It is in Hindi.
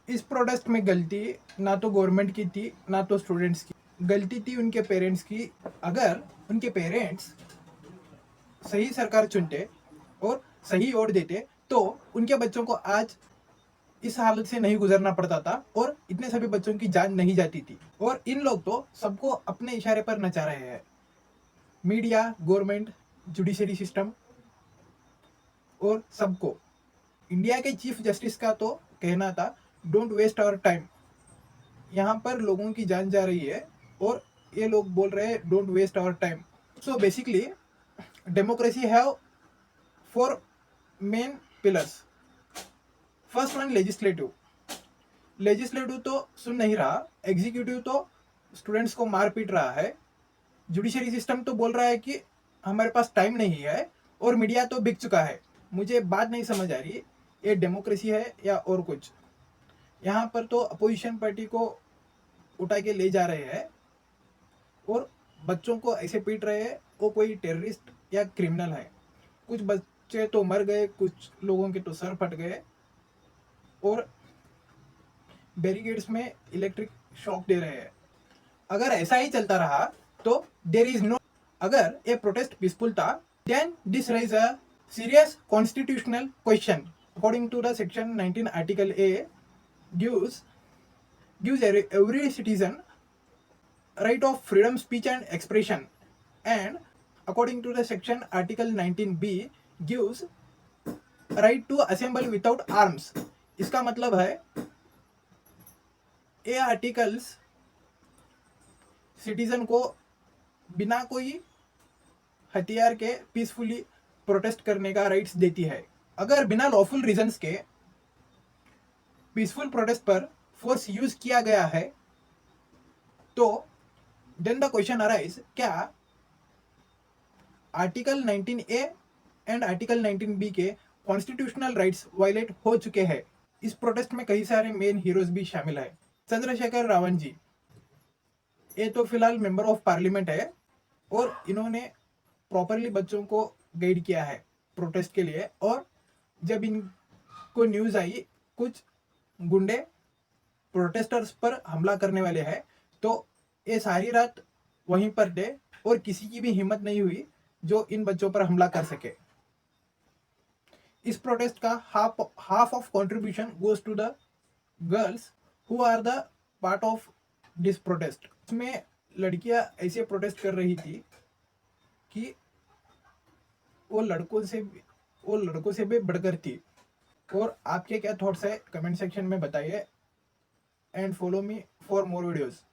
इस प्रोटेस्ट में गलती ना तो गवर्नमेंट की थी ना तो स्टूडेंट्स की, गलती थी उनके पेरेंट्स की। अगर उनके पेरेंट्स सही सरकार चुनते और सही वोट देते तो उनके बच्चों को आज इस हालत से नहीं गुजरना पड़ता था और इतने सभी बच्चों की जान नहीं जाती थी। और इन लोग तो सबको अपने इशारे पर नचा रहे हैं, मीडिया, गवर्नमेंट, जुडिशरी सिस्टम और सबको। इंडिया के चीफ जस्टिस का तो कहना था, डोंट वेस्ट आवर टाइम। यहाँ पर लोगों की जान जा रही है और ये लोग बोल रहे हैं don't waste our time. So basically democracy have 4 main pillars. First one legislative. Legislative तो सुन नहीं रहा, एग्जीक्यूटिव तो स्टूडेंट्स को मार पीट रहा है, जुडिशरी सिस्टम तो बोल रहा है कि हमारे पास टाइम नहीं है, और मीडिया तो बिक चुका है। मुझे बात नहीं समझ आ रही, ये डेमोक्रेसी है या और कुछ। यहाँ पर तो अपोजिशन पार्टी को उठा के ले जा रहे हैं और बच्चों को ऐसे पीट रहे हैं वो कोई टेररिस्ट या क्रिमिनल है। कुछ बच्चे तो मर गए, कुछ लोगों के तो सर फट गए और बैरिकेड्स में इलेक्ट्रिक शॉक दे रहे हैं। अगर ऐसा ही चलता रहा तो देर इज नो, अगर ये प्रोटेस्ट पीसफुल था, then this raise a serious constitutional question. According to the section 19 article A gives every citizen right of freedom speech and expression, and according to the section article 19b gives right to assemble without arms। इसका मतलब है ये आर्टिकल्स सिटीजन को बिना कोई हथियार के पीसफुली प्रोटेस्ट करने का राइट्स देती है। अगर बिना लॉफुल रीजंस के पीसफुल प्रोटेस्ट पर फोर्स यूज किया गया है तो देन द क्वेश्चन अराइज, क्या article 19A and article 19B के कॉन्स्टिट्यूशनल राइट्स वायलेट हो चुके हैं? इस प्रोटेस्ट में कई सारे मेन हीरोज भी शामिल है। चंद्रशेखर रावण जी, ये तो फिलहाल मेंबर ऑफ पार्लियामेंट है और इन्होंने प्रॉपरली बच्चों को गाइड किया है प्रोटेस्ट के लिए। और जब इनको न्यूज़ आई कुछ गुंडे प्रोटेस्टर्स पर हमला करने वाले हैं तो ये सारी रात वहीं पर थे और किसी की भी हिम्मत नहीं हुई जो इन बच्चों पर हमला कर सके। इस प्रोटेस्ट का half of contribution goes to the girls who are the part of this protest. इसमें लड़कियां ऐसे प्रोटेस्ट कर रही थी कि वो लड़कों से भी बढ़कर थी। और आपके क्या थॉट्स है कमेंट सेक्शन में बताइए, and follow me for more videos.